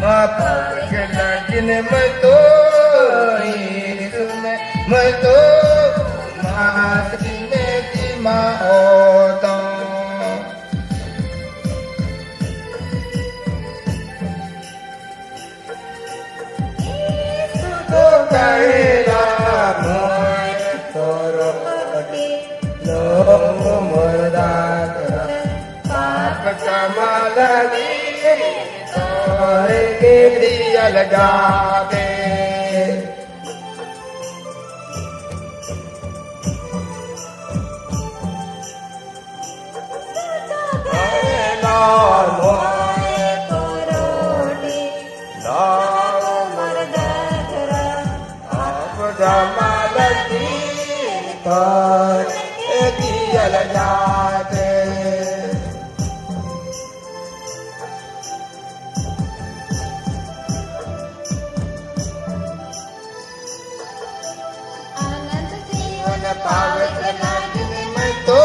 पावक लगन में तो मैं तो मासी में जीमा होता तो कहेला मोय तोरो लो मरदा पाप कमालगी तोरे के दिया लगा दे दियल जाते अनंत जीवन पावे पावे लगन में तो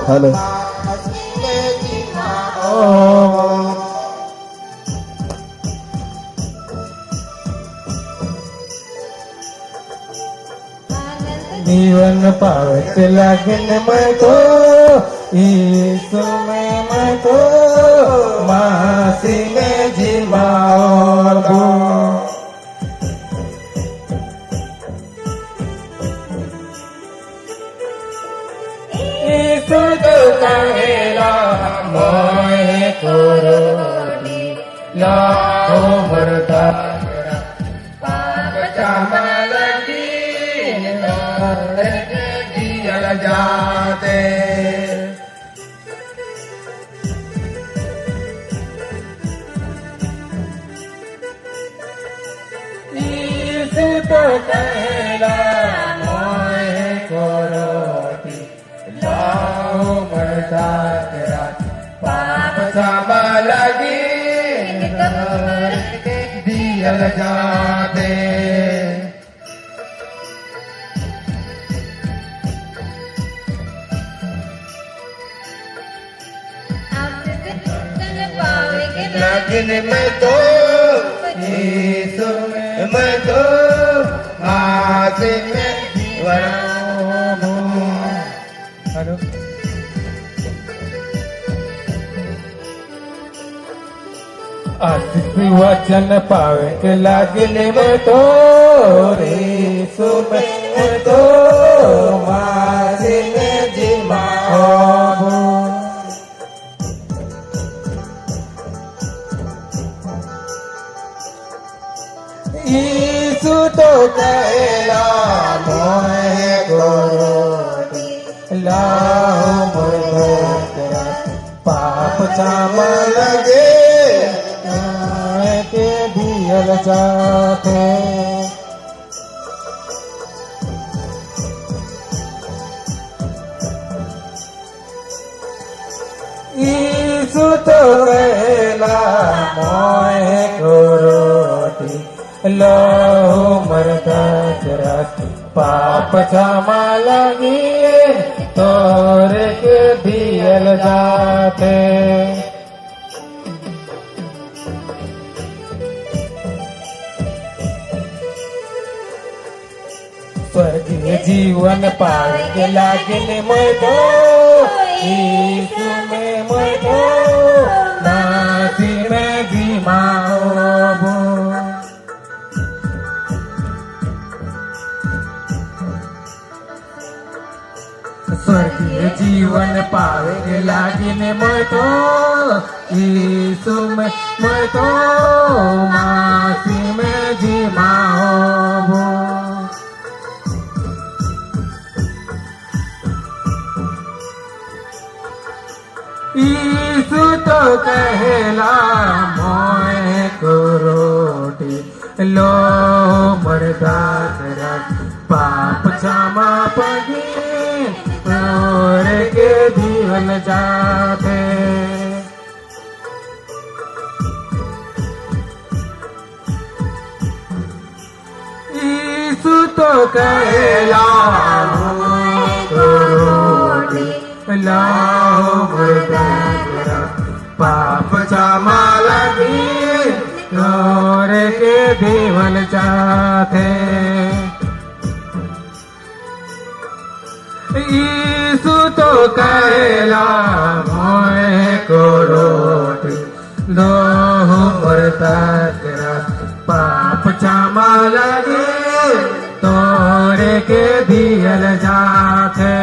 हेलो मासी में जीवा जीवन पावत लगन में तो यीशु में मैं तो मासी में जीवाओ यीशु तो कहेला मोय करो लाओ मरदा पाप कमालगी दियल जाते यीशु तो कहेला मोय करो लाओ मरदा तेरा पाप कमालगी दियल जाते लगन में तो यीशु में मैं तो मासी में हेलो आशीष वचन पावे के लगन में तो यीशु में तो मासी में जीवाओ यीशु तो कहेला मोय करो लाओ मरदा पाप क्षमा लगे के दियल जाते यीशु तो कहेला मोय करो लाओ मरदा तेरा पाप क्षमा लगी तोरे के दियल जाते स्वर्गीय जीवन पावे के लगन में तो यीशु में मैं तो मासी में जीवाओ स्वर्गीय जीवन पावे के लगन में तो यीशु में मैं तो मासी में जीवाओ यीशु तो कहेला मोय करोटी लो मरदा तेरा पाप क्षमा पगी और के जीवन जाते यीशु तो कहेला मोय करोटी लो मरदा तेरा દેવલ જાથે ईसु तो कहला मोए को रोटी दो मरता तेरा पाप क्षमा लगे तोरे के दियल जाथे